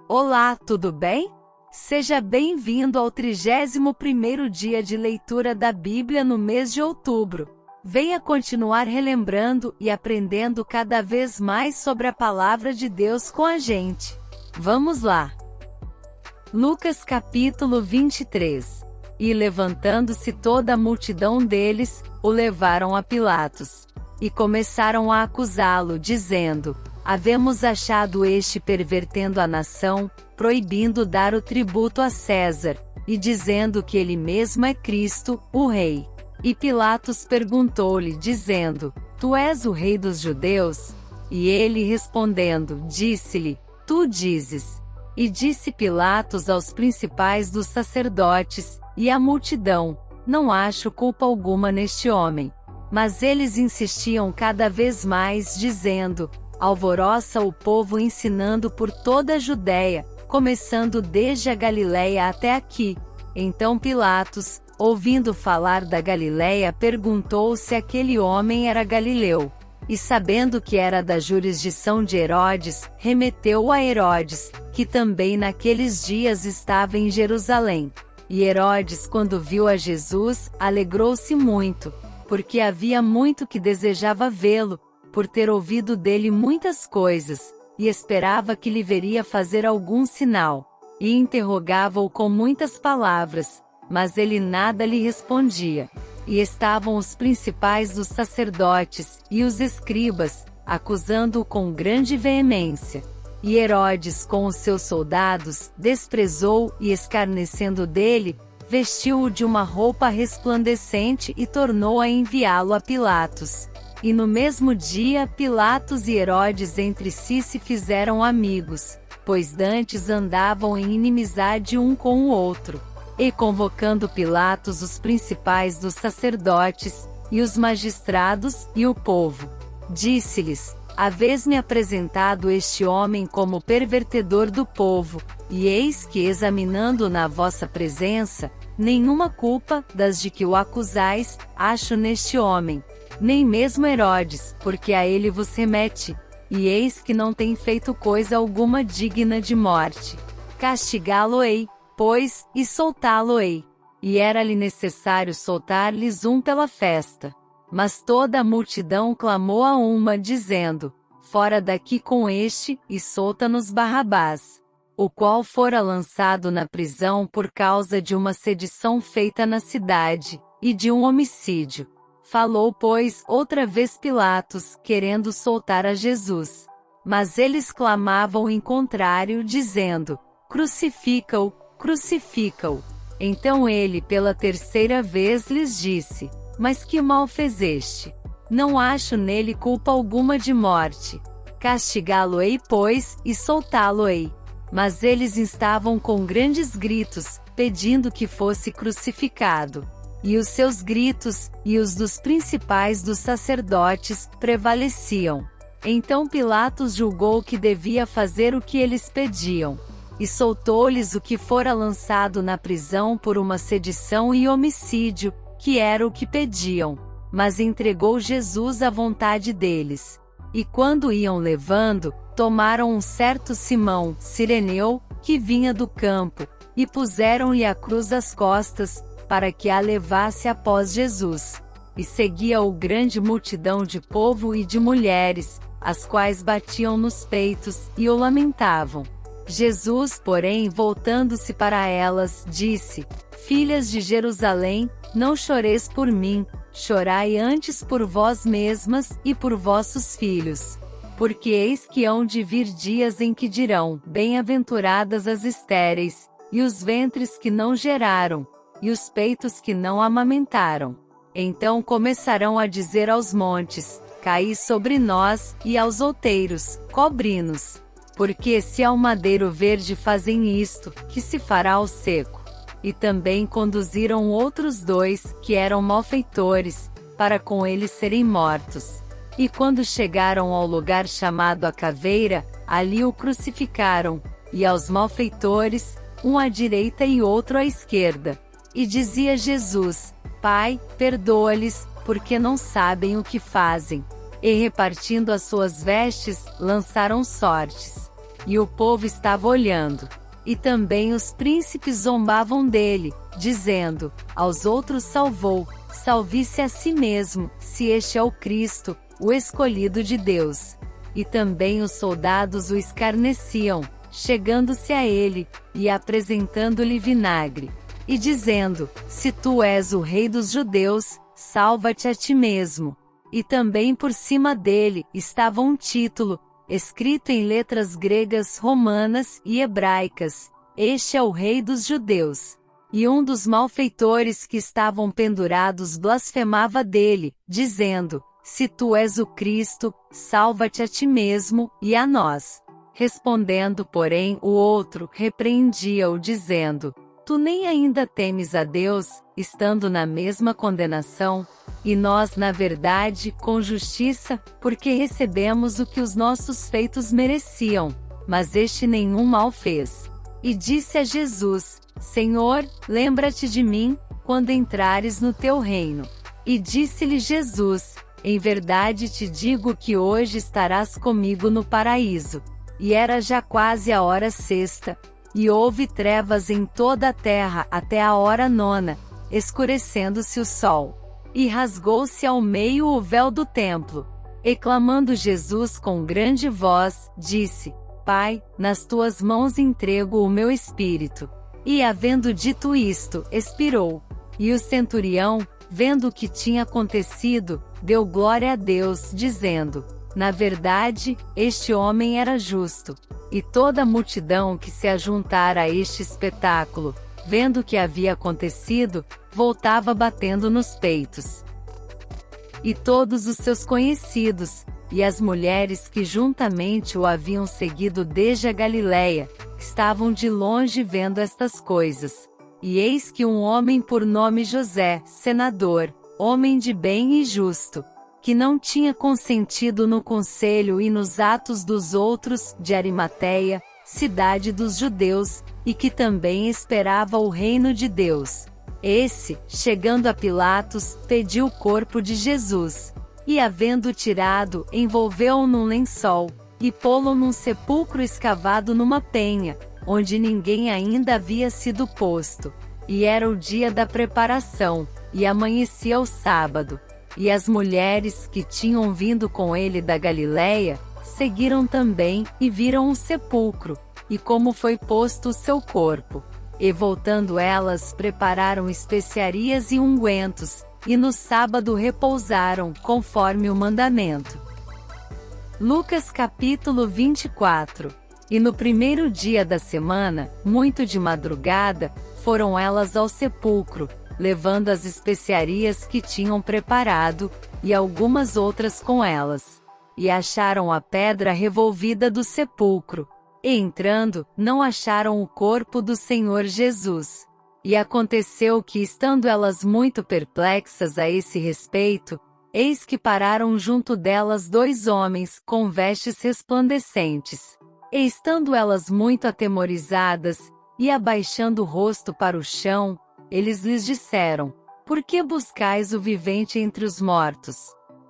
Olá, tudo bem? Seja bem-vindo ao 31º dia de leitura da Bíblia no mês de outubro. Venha continuar relembrando e aprendendo cada vez mais sobre a Palavra de Deus com a gente. Vamos lá! Lucas capítulo 23. E levantando-se toda a multidão deles, o levaram a Pilatos. E começaram a acusá-lo, dizendo: Havemos achado este pervertendo a nação, proibindo dar o tributo a César, e dizendo que ele mesmo é Cristo, o Rei. E Pilatos perguntou-lhe, dizendo: Tu és o Rei dos Judeus? E ele respondendo, disse-lhe: Tu dizes. E disse Pilatos aos principais dos sacerdotes, e à multidão: Não acho culpa alguma neste homem. Mas eles insistiam cada vez mais, dizendo: Alvoroça o povo ensinando por toda a Judéia, começando desde a Galiléia até aqui. Então Pilatos, ouvindo falar da Galiléia, perguntou se aquele homem era galileu. E sabendo que era da jurisdição de Herodes, remeteu a Herodes, que também naqueles dias estava em Jerusalém. E Herodes, quando viu a Jesus, alegrou-se muito, porque havia muito que desejava vê-lo, por ter ouvido dele muitas coisas, e esperava que lhe veria fazer algum sinal. E interrogava-o com muitas palavras, mas ele nada lhe respondia. E estavam os principais dos sacerdotes, e os escribas, acusando-o com grande veemência. E Herodes com os seus soldados, desprezou e escarnecendo dele, vestiu-o de uma roupa resplandecente e tornou a enviá-lo a Pilatos. E no mesmo dia Pilatos e Herodes entre si se fizeram amigos, pois dantes andavam em inimizade um com o outro. E convocando Pilatos os principais dos sacerdotes, e os magistrados, e o povo, disse-lhes: Havês-me apresentado este homem como pervertedor do povo, e eis que, examinando na vossa presença, nenhuma culpa, das de que o acusais, acho neste homem, nem mesmo Herodes, porque a ele vos remete, e eis que não tem feito coisa alguma digna de morte. Castigá-lo-ei, pois, e soltá-lo-ei. E era-lhe necessário soltar-lhes um pela festa. Mas toda a multidão clamou a uma, dizendo: Fora daqui com este, e solta-nos Barrabás, o qual fora lançado na prisão por causa de uma sedição feita na cidade, e de um homicídio. Falou, pois, outra vez Pilatos, querendo soltar a Jesus. Mas eles clamavam em contrário, dizendo: Crucifica-o, crucifica-o. Então ele pela terceira vez lhes disse: Mas que mal fez este? Não acho nele culpa alguma de morte. Castigá-lo-ei, pois, e soltá-lo-ei. Mas eles estavam com grandes gritos, pedindo que fosse crucificado. E os seus gritos, e os dos principais dos sacerdotes, prevaleciam. Então Pilatos julgou que devia fazer o que eles pediam. E soltou-lhes o que fora lançado na prisão por uma sedição e homicídio, que era o que pediam. Mas entregou Jesus à vontade deles. E quando iam levando, tomaram um certo Simão, Cireneu, que vinha do campo, e puseram-lhe a cruz às costas, para que a levasse após Jesus. E seguia-o grande multidão de povo e de mulheres, as quais batiam nos peitos, e o lamentavam. Jesus, porém, voltando-se para elas, disse: Filhas de Jerusalém, não choreis por mim, chorai antes por vós mesmas, e por vossos filhos. Porque eis que hão de vir dias em que dirão: Bem-aventuradas as estéreis, e os ventres que não geraram, e os peitos que não amamentaram. Então começarão a dizer aos montes: Caí sobre nós, e aos outeiros: Cobre-nos. Porque se ao madeiro verde fazem isto, que se fará ao seco? E também conduziram outros dois, que eram malfeitores, para com eles serem mortos. E quando chegaram ao lugar chamado a Caveira, ali o crucificaram, e aos malfeitores, um à direita e outro à esquerda. E dizia Jesus: Pai, perdoa-lhes, porque não sabem o que fazem. E repartindo as suas vestes, lançaram sortes. e o povo estava olhando. E também os príncipes zombavam dele, dizendo: aos outros salvou, salve-se a si mesmo, se este é o Cristo, o escolhido de Deus. E também os soldados o escarneciam, chegando-se a ele, e apresentando-lhe vinagre, e dizendo: se tu és o rei dos judeus, salva-te a ti mesmo. E também por cima dele estava um título, escrito em letras gregas, romanas e hebraicas: este é o rei dos judeus. E um dos malfeitores que estavam pendurados blasfemava dele, dizendo: se tu és o Cristo, salva-te a ti mesmo, e a nós. Respondendo, porém, o outro, repreendia-o, dizendo: tu nem ainda temes a Deus, estando na mesma condenação? E nós, na verdade, com justiça, porque recebemos o que os nossos feitos mereciam, mas este nenhum mal fez. E disse a Jesus: Senhor, lembra-te de mim, quando entrares no teu reino. E disse-lhe Jesus: em verdade te digo que hoje estarás comigo no paraíso. E era já quase a hora sexta, e houve trevas em toda a terra até a hora nona, escurecendo-se o sol. E rasgou-se ao meio o véu do templo. E clamando Jesus com grande voz, disse: Pai, nas tuas mãos entrego o meu espírito. E havendo dito isto, expirou. E o centurião, vendo o que tinha acontecido, deu glória a Deus, dizendo: na verdade, este homem era justo. E toda a multidão que se ajuntara a este espetáculo, vendo o que havia acontecido, voltava batendo nos peitos. E todos os seus conhecidos, e as mulheres que juntamente o haviam seguido desde a Galiléia, estavam de longe vendo estas coisas. E eis que um homem por nome José, senador, homem de bem e justo, que não tinha consentido no conselho e nos atos dos outros, de Arimateia, cidade dos judeus, e que também esperava o reino de Deus. Esse, chegando a Pilatos, pediu o corpo de Jesus. E havendo tirado, envolveu-o num lençol, e pô-lo num sepulcro escavado numa penha, onde ninguém ainda havia sido posto. E era o dia da preparação, e amanhecia o sábado. E as mulheres que tinham vindo com ele da Galiléia, seguiram também, e viram o sepulcro, e como foi posto o seu corpo. E voltando elas, prepararam especiarias e ungüentos, e no sábado repousaram, conforme o mandamento. Lucas capítulo 24. E no primeiro dia da semana, muito de madrugada, foram elas ao sepulcro, levando as especiarias que tinham preparado, e algumas outras com elas. E acharam a pedra revolvida do sepulcro. E entrando, não acharam o corpo do Senhor Jesus. E aconteceu que, estando elas muito perplexas a esse respeito, eis que pararam junto delas dois homens, com vestes resplandecentes. E estando elas muito atemorizadas, e abaixando o rosto para o chão, eles lhes disseram: por que buscais o vivente entre os mortos?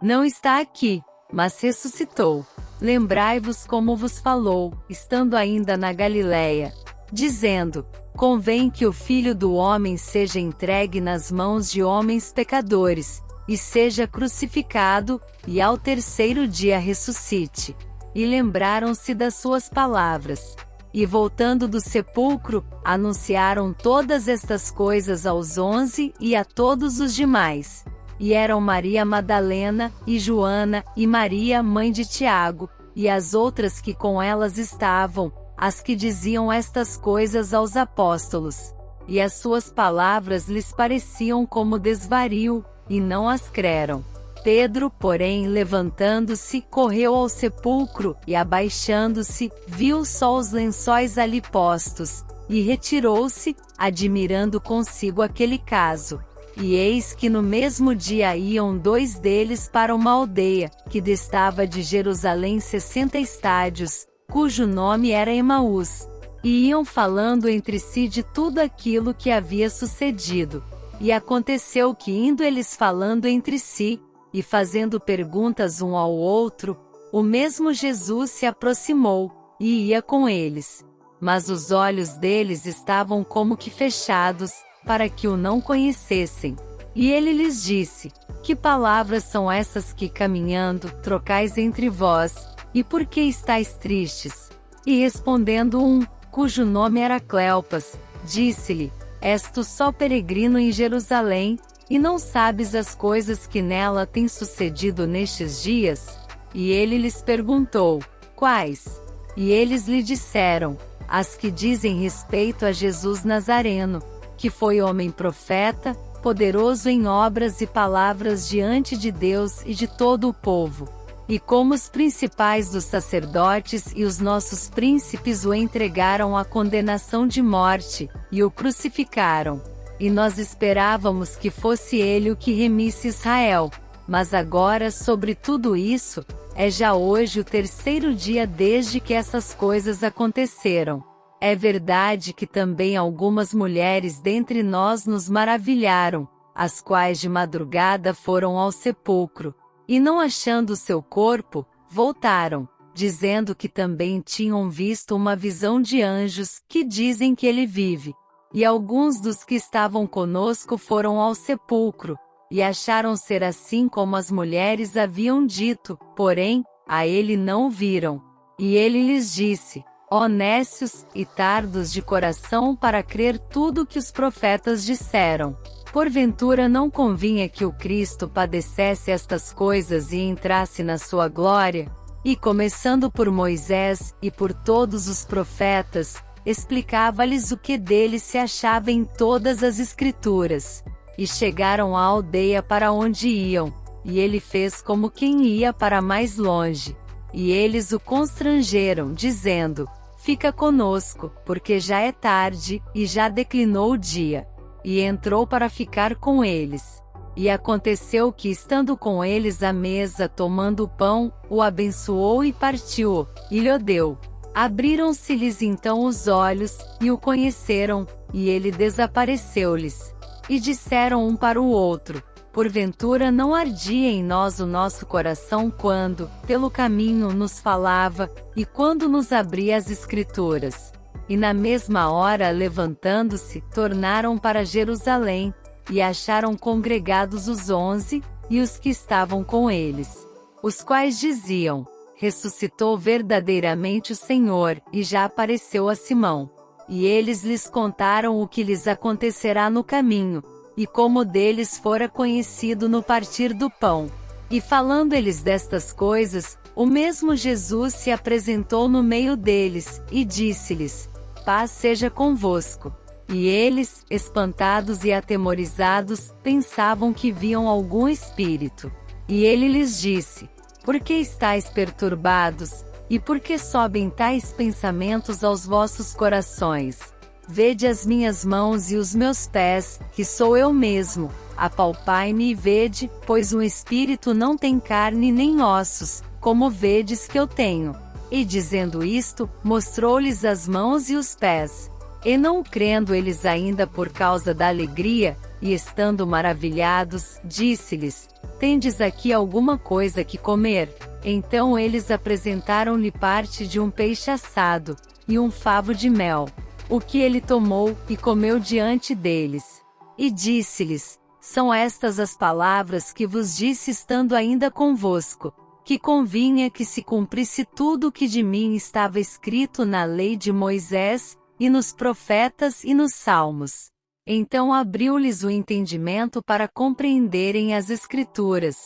Não está aqui, mas ressuscitou. Lembrai-vos como vos falou, estando ainda na Galiléia, dizendo: convém que o Filho do Homem seja entregue nas mãos de homens pecadores, e seja crucificado, e ao terceiro dia ressuscite. E lembraram-se das suas palavras. E voltando do sepulcro, anunciaram todas estas coisas aos 11 e a todos os demais. E eram Maria Madalena, e Joana, e Maria, mãe de Tiago, e as outras que com elas estavam, as que diziam estas coisas aos apóstolos. E as suas palavras lhes pareciam como desvario, e não as creram. Pedro, porém, levantando-se, correu ao sepulcro, e abaixando-se, viu só os lençóis ali postos, e retirou-se, admirando consigo aquele caso. E eis que no mesmo dia iam dois deles para uma aldeia, que distava de Jerusalém 60 estádios, cujo nome era Emaús. E iam falando entre si de tudo aquilo que havia sucedido. E aconteceu que, indo eles falando entre si, e fazendo perguntas um ao outro, o mesmo Jesus se aproximou, e ia com eles. Mas os olhos deles estavam como que fechados, para que o não conhecessem. E ele lhes disse: Que palavras são essas que, caminhando, trocais entre vós, e por que estáis tristes? E respondendo cujo nome era Cleopas, disse-lhe: És tu só peregrino em Jerusalém, e não sabes as coisas que nela têm sucedido nestes dias? E ele lhes perguntou: Quais? E eles lhe disseram: As que dizem respeito a Jesus Nazareno, que foi homem profeta, poderoso em obras e palavras diante de Deus e de todo o povo. E como os principais dos sacerdotes e os nossos príncipes o entregaram à condenação de morte, e o crucificaram. E nós esperávamos que fosse ele o que remisse Israel. Mas agora, sobre tudo isso, é já hoje o terceiro dia desde que essas coisas aconteceram. É verdade que também algumas mulheres dentre nós nos maravilharam, as quais de madrugada foram ao sepulcro, e não achando seu corpo, voltaram, dizendo que também tinham visto uma visão de anjos, que dizem que ele vive. E alguns dos que estavam conosco foram ao sepulcro, e acharam ser assim como as mulheres haviam dito, porém, a ele não o viram. E ele lhes disse: Ó nécios e tardos de coração para crer tudo que os profetas disseram. Porventura não convinha que o Cristo padecesse estas coisas e entrasse na sua glória? E começando por Moisés e por todos os profetas, explicava-lhes o que dele se achava em todas as Escrituras. E chegaram à aldeia para onde iam, e ele fez como quem ia para mais longe. E eles o constrangeram, dizendo: Fica conosco, porque já é tarde, e já declinou o dia. E entrou para ficar com eles. E aconteceu que, estando com eles à mesa tomando o pão, o abençoou e partiu-o, e lhe deu. Abriram-se-lhes então os olhos, e o conheceram, e ele desapareceu-lhes. E disseram um para o outro: Porventura não ardia em nós o nosso coração quando, pelo caminho, nos falava, e quando nos abria as Escrituras? E na mesma hora, levantando-se, tornaram para Jerusalém, e acharam congregados os 11, e os que estavam com eles. Os quais diziam: Ressuscitou verdadeiramente o Senhor, e já apareceu a Simão. E eles lhes contaram o que lhes acontecerá no caminho, e como deles fora conhecido no partir do pão. E falando eles destas coisas, o mesmo Jesus se apresentou no meio deles, e disse-lhes: Paz seja convosco. E eles, espantados e atemorizados, pensavam que viam algum espírito. E ele lhes disse: Por que estáis perturbados, e por que sobem tais pensamentos aos vossos corações? Vede as minhas mãos e os meus pés, que sou eu mesmo. Apalpai-me e vede, pois um espírito não tem carne nem ossos, como vedes que eu tenho. E dizendo isto, mostrou-lhes as mãos e os pés. E não crendo eles ainda por causa da alegria, e estando maravilhados, disse-lhes: Tendes aqui alguma coisa que comer? Então eles apresentaram-lhe parte de um peixe assado, e um favo de mel, o que ele tomou, e comeu diante deles. E disse-lhes: São estas as palavras que vos disse estando ainda convosco, que convinha que se cumprisse tudo o que de mim estava escrito na lei de Moisés, e nos profetas e nos salmos. Então abriu-lhes o entendimento para compreenderem as Escrituras.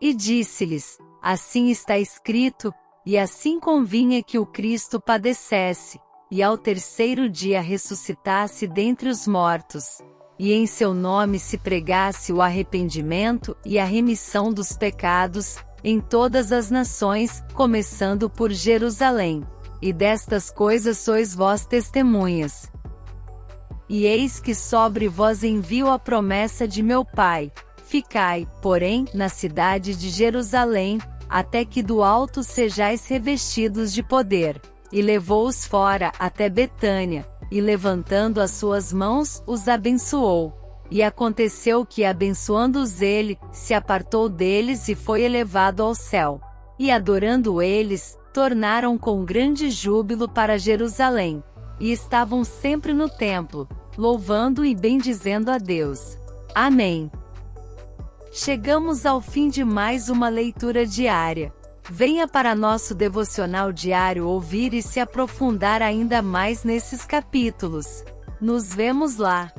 E disse-lhes: Assim está escrito, e assim convinha que o Cristo padecesse, e ao terceiro dia ressuscitasse dentre os mortos, e em seu nome se pregasse o arrependimento e a remissão dos pecados, em todas as nações, começando por Jerusalém. E destas coisas sois vós testemunhas. E eis que sobre vós envio a promessa de meu Pai. Ficai, porém, na cidade de Jerusalém, até que do alto sejais revestidos de poder. E levou-os fora, até Betânia, e levantando as suas mãos, os abençoou. E aconteceu que, abençoando-os ele, se apartou deles e foi elevado ao céu. E adorando eles, retornaram com grande júbilo para Jerusalém, e estavam sempre no templo, louvando e bendizendo a Deus. Amém. Chegamos ao fim de mais uma leitura diária. Venha para nosso devocional diário ouvir e se aprofundar ainda mais nesses capítulos. Nos vemos lá!